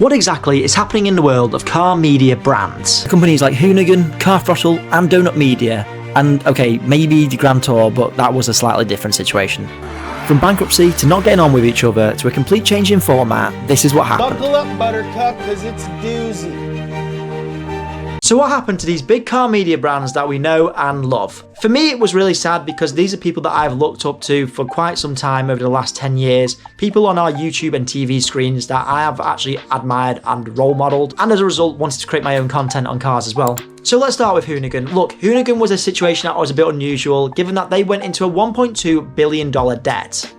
What exactly is happening in the world of car media brands? Companies like Hoonigan, Car Throttle and Donut Media, and okay, maybe the Grand Tour, but that was a slightly different situation. From bankruptcy to not getting on with each other to a complete change in format, this is what happened. Buckle up, Buttercup, because it's a doozy. So what happened to these big car media brands that we know and love? For me, it was really sad because these are people that I've looked up to for quite some time over the last 10 years. People on our YouTube and TV screens that I have actually admired and role modelled, and as a result wanted to create my own content on cars as well. So let's start with Hoonigan. Look, Hoonigan was a situation that was a bit unusual given that they went into a $1.2 billion debt.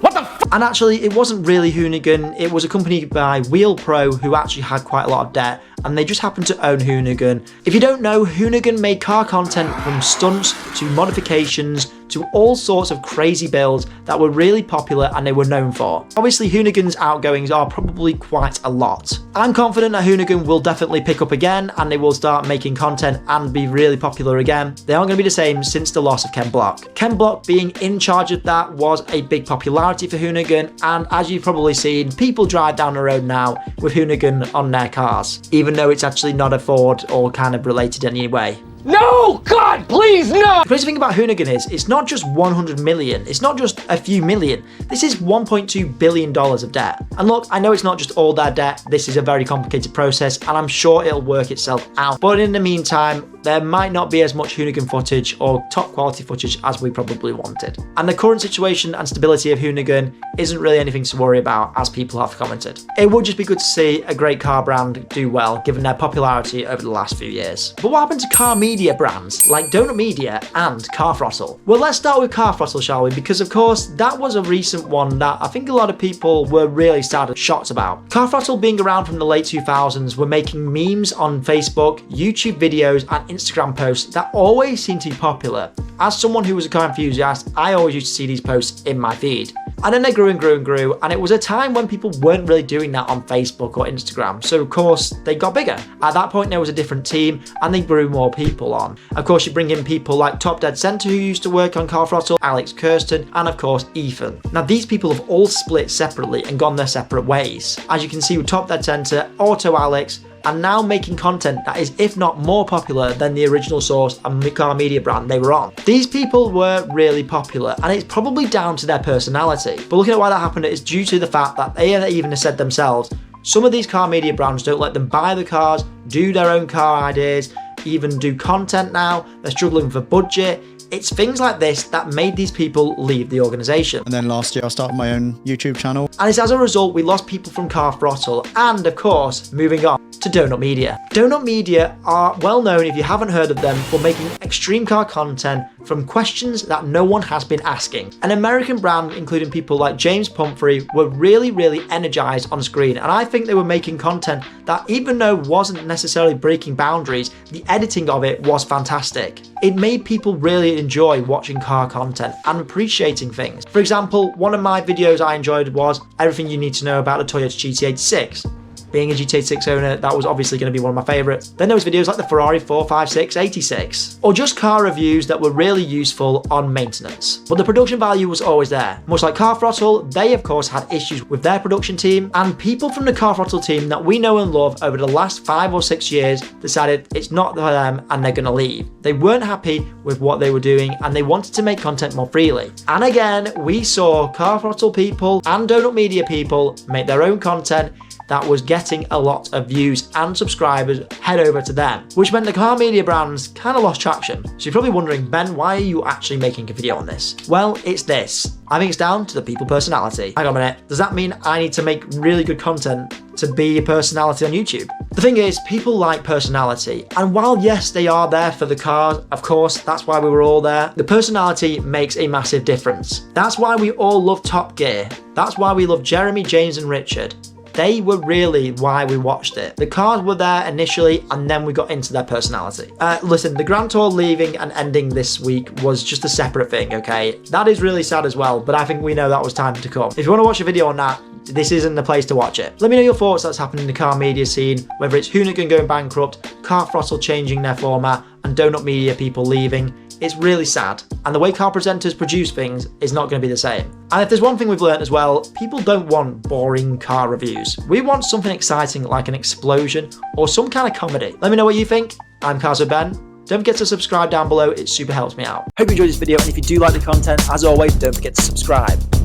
What the f? And actually, it wasn't really Hoonigan, it was a company by Wheel Pro who actually had quite a lot of debt, and they just happened to own Hoonigan. If you don't know, Hoonigan made car content from stunts to modifications to all sorts of crazy builds that were really popular and they were known for. Obviously, Hoonigan's outgoings are probably quite a lot. I'm confident that Hoonigan will definitely pick up again and they will start making content and be really popular again. They aren't going to be the same since the loss of Ken Block. Ken Block being in charge of that was a big popularity for Hoonigan, and as you've probably seen, people drive down the road now with Hoonigan on their cars, even though it's actually not a Ford or kind of related in any way. No! God, please, no! The crazy thing about Hoonigan is, it's not just 100 million, it's not just a few million, this is $1.2 billion of debt. And look, I know it's not just all their debt, this is a very complicated process, and I'm sure it'll work itself out. But in the meantime, there might not be as much Hoonigan footage or top quality footage as we probably wanted. And the current situation and stability of Hoonigan isn't really anything to worry about, as people have commented. It would just be good to see a great car brand do well, given their popularity over the last few years. But what happened to car media brands like Donut Media and Car Throttle? Well, let's start with Car Throttle, shall we? Because of course, that was a recent one that I think a lot of people were really sad and shocked about. Car Throttle, being around from the late 2000s, were making memes on Facebook, YouTube videos and Instagram posts that always seemed to be popular. As someone who was a car enthusiast, I always used to see these posts in my feed. And then they grew and grew and grew, and it was a time when people weren't really doing that on Facebook or Instagram, so of course they got bigger. At that point there was a different team and they grew more people on. Of course you bring in people like Top Dead Center who used to work on Car Throttle, Alex Kirsten, and of course Ethan. Now these people have all split separately and gone their separate ways. As you can see with Top Dead Center, Auto Alex, and now making content that is, if not more popular than the original source and car media brand they were on. These people were really popular, and it's probably down to their personality. But looking at why that happened, it's due to the fact that they even said themselves, some of these car media brands don't let them buy the cars, do their own car ideas, even do content now, they're struggling for budget. It's things like this that made these people leave the organisation. And then last year I started my own YouTube channel. And it's as a result we lost people from Car Throttle and of course moving on to Donut Media. Donut Media are well known, if you haven't heard of them, for making extreme car content from questions that no one has been asking. An American brand including people like James Pumphrey were really energized on screen, and I think they were making content that, even though wasn't necessarily breaking boundaries, the editing of it was fantastic. It made people really enjoy watching car content and appreciating things. For example, one of my videos I enjoyed was everything you need to know about the Toyota GT86. Being a GT86 owner, that was obviously going to be one of my favourites. Then there was videos like the Ferrari 456 86, or just car reviews that were really useful on maintenance. But the production value was always there. Much like Car Throttle, they of course had issues with their production team, and people from the Car Throttle team that we know and love over the last 5 or 6 years decided it's not for them and they're going to leave. They weren't happy with what they were doing and they wanted to make content more freely. And again, we saw Car Throttle people and Donut Media people make their own content that was getting a lot of views and subscribers head over to them, which meant the car media brands kind of lost traction. So you're probably wondering, Ben, why are you actually making a video on this? Well, it's this. I think it's down to the people personality. Hang on a minute, does that mean I need to make really good content to be a personality on YouTube? The thing is, people like personality, and while yes, they are there for the cars, of course, that's why we were all there, the personality makes a massive difference. That's why we all love Top Gear. That's why we love Jeremy, James and Richard. They were really why we watched it. The cars were there initially and then we got into their personality. Listen, the Grand Tour leaving and ending this week was just a separate thing, okay? That is really sad as well, but I think we know that was time to come. If you want to watch a video on that, this isn't the place to watch it. Let me know your thoughts that's happened in the car media scene, whether it's Hoonigan going bankrupt, Car Throttle changing their format, and Donut Media people leaving. it's really sad. And the way car presenters produce things is not going to be the same. And if there's one thing we've learned as well, people don't want boring car reviews. We want something exciting like an explosion or some kind of comedy. Let me know what you think. I'm Carso Ben. Don't forget to subscribe down below, it super helps me out. Hope you enjoyed this video, and if you do like the content, as always, don't forget to subscribe.